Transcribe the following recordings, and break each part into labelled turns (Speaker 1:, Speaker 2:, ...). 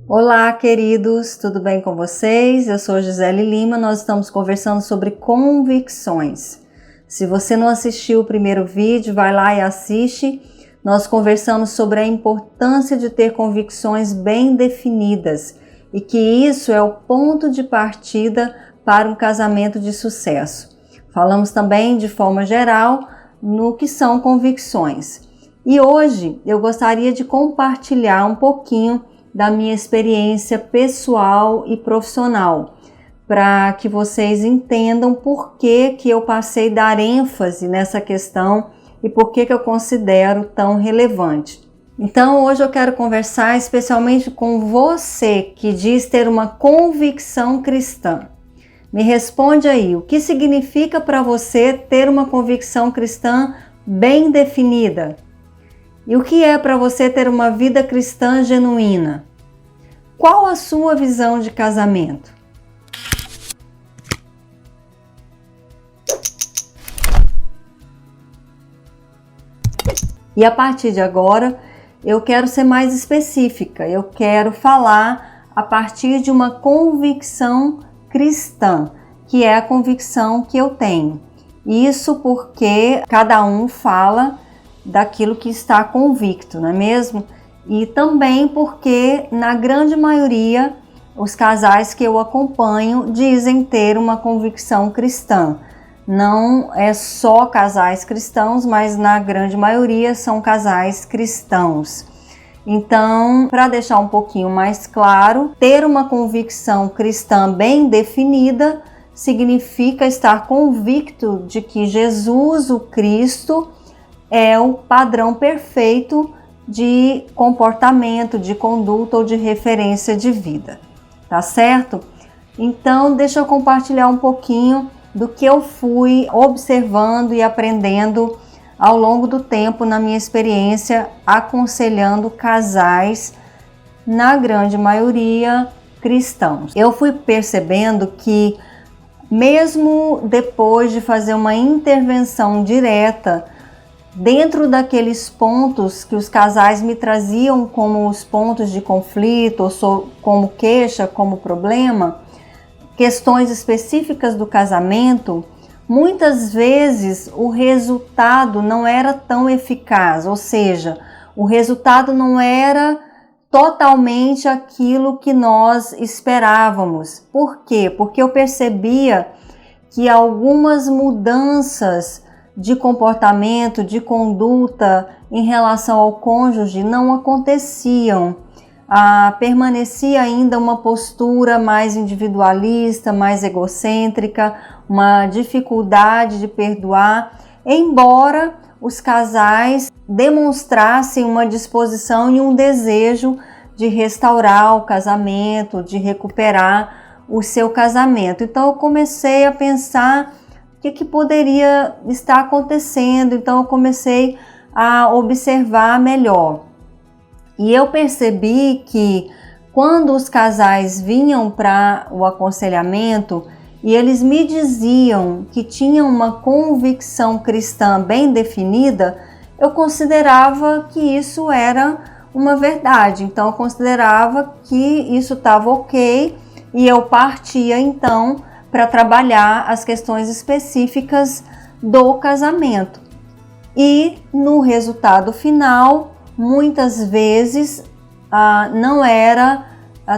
Speaker 1: Olá, queridos, tudo bem com vocês? Eu sou Gisele Lima, nós estamos conversando sobre convicções. Se você não assistiu o primeiro vídeo, vai lá e assiste. Nós conversamos sobre a importância de ter convicções bem definidas e que isso é o ponto de partida para um casamento de sucesso. Falamos também, de forma geral, no que são convicções. E hoje eu gostaria de compartilhar um pouquinho da minha experiência pessoal e profissional, para que vocês entendam por que eu passei a dar ênfase nessa questão e por que eu considero tão relevante. Então hoje eu quero conversar especialmente com você que diz ter uma convicção cristã. Me responde aí, o que significa para você ter uma convicção cristã bem definida? E o que é para você ter uma vida cristã genuína? Qual a sua visão de casamento? E a partir de agora, eu quero ser mais específica. Eu quero falar a partir de uma convicção cristã, que é a convicção que eu tenho. Isso porque cada um fala daquilo que está convicto, não é mesmo? E também porque, na grande maioria, os casais que eu acompanho dizem ter uma convicção cristã. Não é só casais cristãos, mas na grande maioria são casais cristãos. Então, para deixar um pouquinho mais claro, ter uma convicção cristã bem definida significa estar convicto de que Jesus, o Cristo, é o padrão perfeito de comportamento, de conduta ou de referência de vida, tá certo? Então, deixa eu compartilhar um pouquinho do que eu fui observando e aprendendo ao longo do tempo na minha experiência aconselhando casais, na grande maioria cristãos. Eu fui percebendo que mesmo depois de fazer uma intervenção direta dentro daqueles pontos que os casais me traziam como os pontos de conflito, ou como queixa, como problema, questões específicas do casamento, muitas vezes o resultado não era tão eficaz, ou seja, o resultado não era totalmente aquilo que nós esperávamos. Por quê? Porque eu percebia que algumas mudanças de comportamento, de conduta em relação ao cônjuge não aconteciam. Permanecia ainda uma postura mais individualista, mais egocêntrica, uma dificuldade de perdoar, embora os casais demonstrassem uma disposição e um desejo de restaurar o casamento, de recuperar o seu casamento. Então eu comecei a pensar o que poderia estar acontecendo, então eu comecei a observar melhor. E eu percebi que quando os casais vinham para o aconselhamento e eles me diziam que tinham uma convicção cristã bem definida, eu considerava que isso era uma verdade. Então eu considerava que isso estava ok e eu partia então para trabalhar as questões específicas do casamento. E no resultado final, muitas vezes não era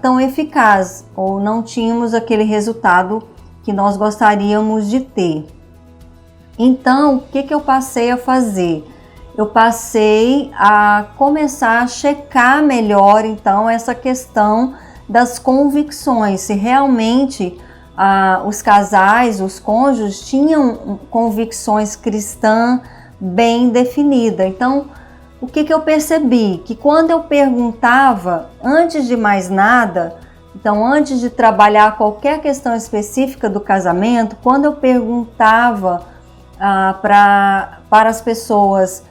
Speaker 1: tão eficaz ou não tínhamos aquele resultado que nós gostaríamos de ter. Então, o que eu passei a fazer? Eu passei a começar a checar melhor então essa questão das convicções, se realmente os casais, os cônjuges tinham convicções cristãs bem definidas. Então, o que eu percebi? Que quando eu perguntava, antes de mais nada, então antes de trabalhar qualquer questão específica do casamento, quando eu perguntava para as pessoas,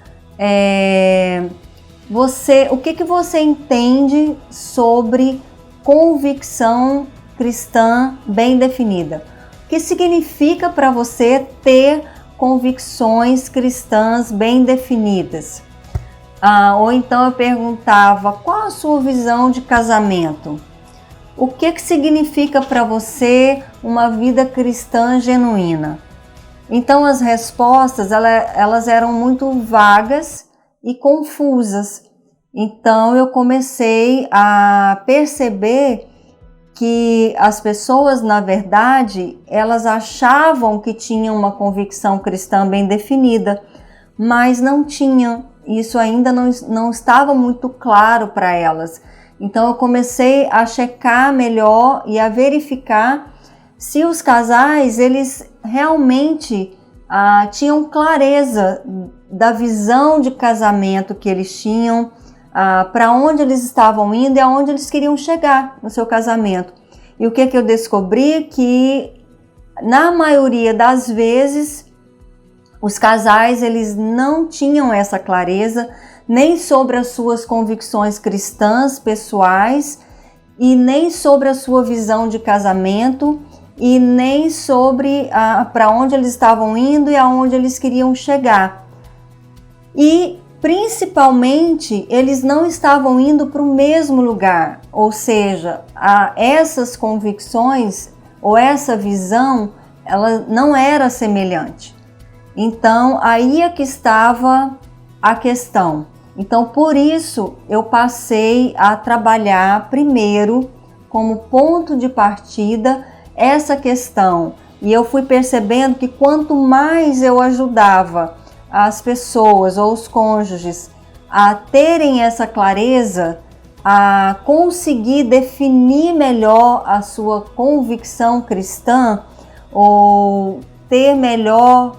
Speaker 1: o que você entende sobre convicção cristã bem definida? O que significa para você ter convicções cristãs bem definidas? Ou então eu perguntava: qual a sua visão de casamento? O que significa para você uma vida cristã genuína? Então as respostas elas eram muito vagas e confusas. Então eu comecei a perceber que as pessoas, na verdade, elas achavam que tinham uma convicção cristã bem definida, mas não tinham. Isso ainda não estava muito claro para elas. Então eu comecei a checar melhor e a verificar se os casais eles realmente tinham clareza da visão de casamento que eles tinham, para onde eles estavam indo e aonde eles queriam chegar no seu casamento. E o que eu descobri? Que na maioria das vezes os casais eles não tinham essa clareza nem sobre as suas convicções cristãs pessoais e nem sobre a sua visão de casamento e nem sobre para onde eles estavam indo e aonde eles queriam chegar. E principalmente eles não estavam indo para o mesmo lugar, ou seja, essas convicções ou essa visão ela não era semelhante. Então aí é que estava a questão. Então por isso eu passei a trabalhar primeiro como ponto de partida essa questão, e eu fui percebendo que quanto mais eu ajudava as pessoas ou os cônjuges a terem essa clareza, a conseguir definir melhor a sua convicção cristã, ou ter melhor,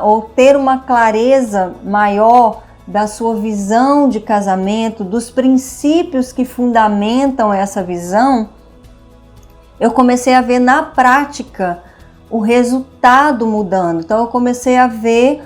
Speaker 1: ou ter uma clareza maior da sua visão de casamento, dos princípios que fundamentam essa visão, eu comecei a ver na prática o resultado mudando. Então eu comecei a ver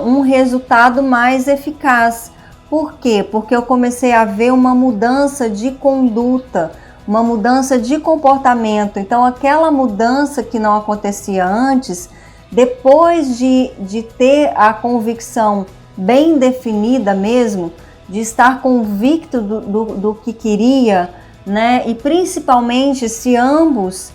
Speaker 1: um resultado mais eficaz. Por quê? Porque eu comecei a ver uma mudança de conduta, uma mudança de comportamento. Então aquela mudança que não acontecia antes, depois de ter a convicção bem definida mesmo, de estar convicto do que queria, né? E principalmente se ambos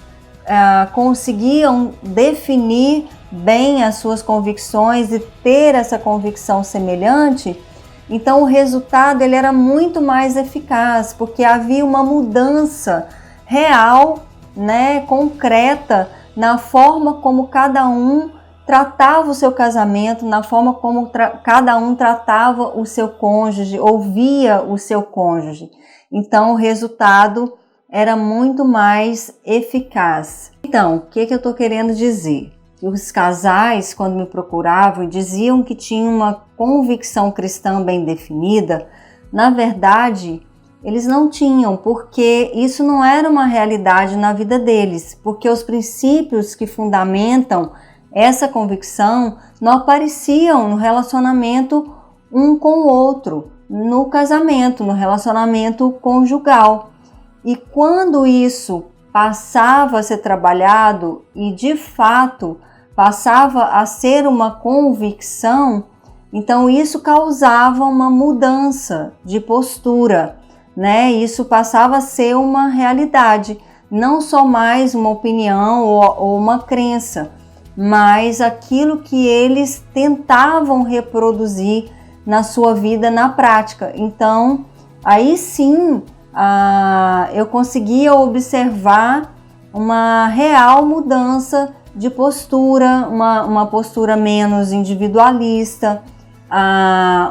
Speaker 1: conseguiam definir bem as suas convicções e ter essa convicção semelhante, então o resultado ele era muito mais eficaz, porque havia uma mudança real, né, concreta na forma como cada um tratava o seu casamento, na forma como cada um tratava o seu cônjuge, ouvia o seu cônjuge. Então o resultado era muito mais eficaz. Então, o que eu estou querendo dizer? Os casais, quando me procuravam e diziam que tinham uma convicção cristã bem definida, na verdade, eles não tinham, porque isso não era uma realidade na vida deles, porque os princípios que fundamentam essa convicção não apareciam no relacionamento um com o outro, no casamento, no relacionamento conjugal. E quando isso passava a ser trabalhado e de fato passava a ser uma convicção, então isso causava uma mudança de postura, né? Isso passava a ser uma realidade, não só mais uma opinião ou uma crença, mas aquilo que eles tentavam reproduzir na sua vida na prática. Então, aí sim, eu conseguia observar uma real mudança de postura, uma postura menos individualista,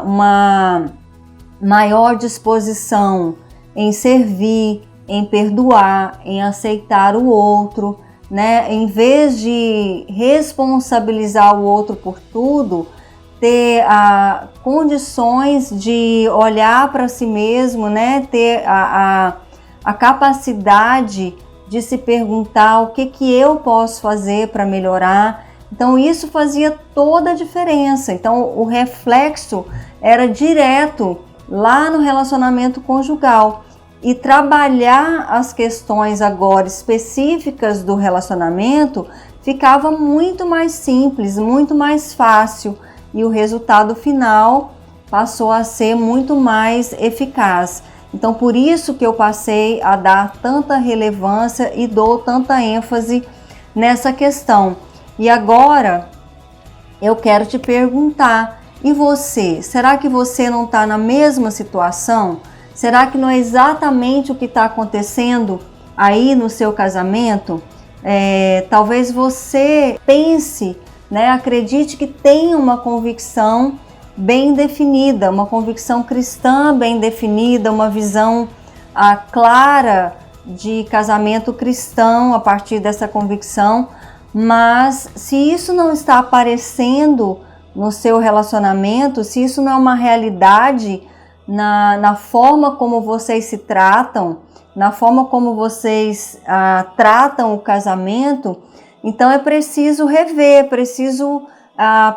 Speaker 1: uma maior disposição em servir, em perdoar, em aceitar o outro, né? Em vez de responsabilizar o outro por tudo, ter condições de olhar para si mesmo, né? Ter a capacidade de se perguntar o que eu posso fazer para melhorar. Então isso fazia toda a diferença. Então o reflexo era direto lá no relacionamento conjugal. E trabalhar as questões agora específicas do relacionamento ficava muito mais simples, muito mais fácil. E o resultado final passou a ser muito mais eficaz. Então, por isso que eu passei a dar tanta relevância e dou tanta ênfase nessa questão. E agora, eu quero te perguntar, e você? Será que você não está na mesma situação? Será que não é exatamente o que está acontecendo aí no seu casamento? Talvez você pense, né, acredite que tem uma convicção bem definida, uma convicção cristã bem definida, uma visão clara de casamento cristão a partir dessa convicção, mas se isso não está aparecendo no seu relacionamento, se isso não é uma realidade na forma como vocês se tratam, na forma como vocês tratam o casamento, então é preciso rever, é preciso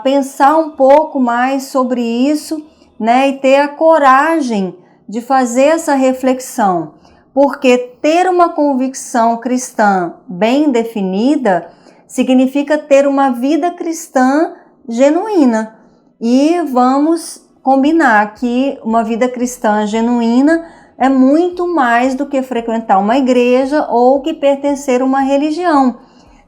Speaker 1: pensar um pouco mais sobre isso, né, e ter a coragem de fazer essa reflexão, porque ter uma convicção cristã bem definida significa ter uma vida cristã genuína. E vamos combinar que uma vida cristã genuína é muito mais do que frequentar uma igreja ou que pertencer a uma religião.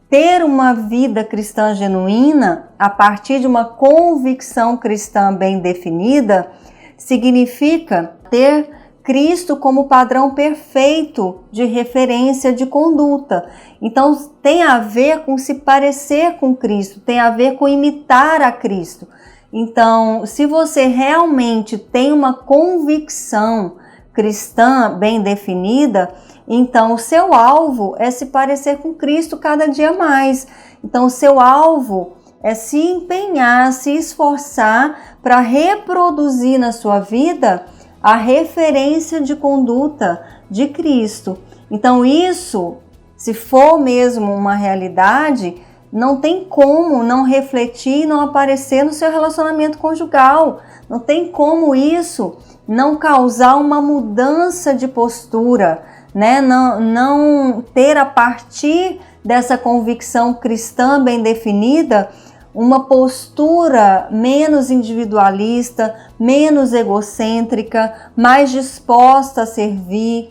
Speaker 1: Ter uma vida cristã genuína, a partir de uma convicção cristã bem definida, significa ter Cristo como padrão perfeito de referência de conduta. Então, tem a ver com se parecer com Cristo, tem a ver com imitar a Cristo. Então, se você realmente tem uma convicção cristã bem definida, então o seu alvo é se parecer com Cristo cada dia mais. Então, o seu alvo é se empenhar, se esforçar para reproduzir na sua vida a referência de conduta de Cristo. Então, isso, se for mesmo uma realidade, não tem como não refletir e não aparecer no seu relacionamento conjugal. Não tem como isso não causar uma mudança de postura, né? Não ter, a partir dessa convicção cristã bem definida, uma postura menos individualista, menos egocêntrica, mais disposta a servir,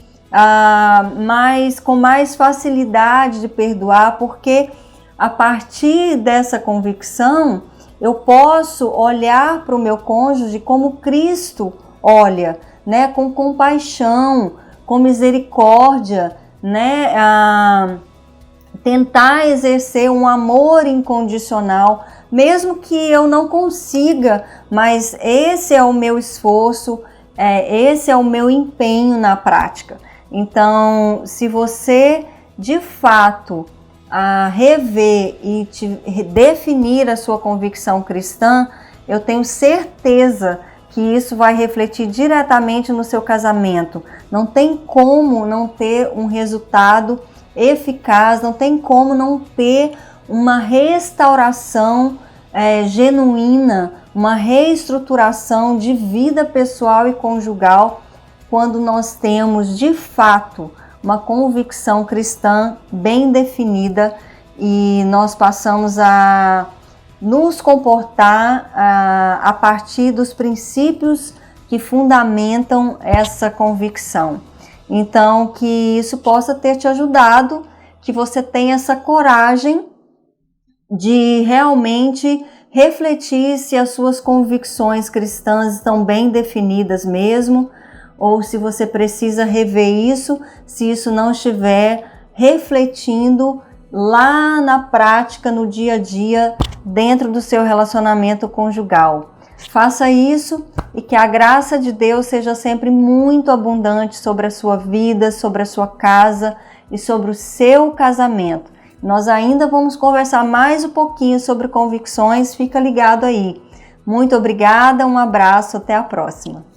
Speaker 1: com mais facilidade de perdoar, porque a partir dessa convicção eu posso olhar para o meu cônjuge como Cristo olha, né? Com compaixão, com misericórdia, né? Tentar exercer um amor incondicional, mesmo que eu não consiga, mas esse é o meu esforço, esse é o meu empenho na prática. Então, se você de fato rever e definir a sua convicção cristã, eu tenho certeza que isso vai refletir diretamente no seu casamento. Não tem como não ter um resultado eficaz, não tem como não ter uma restauração genuína, uma reestruturação de vida pessoal e conjugal, quando nós temos de fato uma convicção cristã bem definida e nós passamos a nos comportar a partir dos princípios que fundamentam essa convicção. Então, que isso possa ter te ajudado, que você tenha essa coragem de realmente refletir se as suas convicções cristãs estão bem definidas mesmo, ou se você precisa rever isso, se isso não estiver refletindo lá na prática, no dia a dia, dentro do seu relacionamento conjugal. Faça isso e que a graça de Deus seja sempre muito abundante sobre a sua vida, sobre a sua casa e sobre o seu casamento. Nós ainda vamos conversar mais um pouquinho sobre convicções, fica ligado aí. Muito obrigada, um abraço, até a próxima.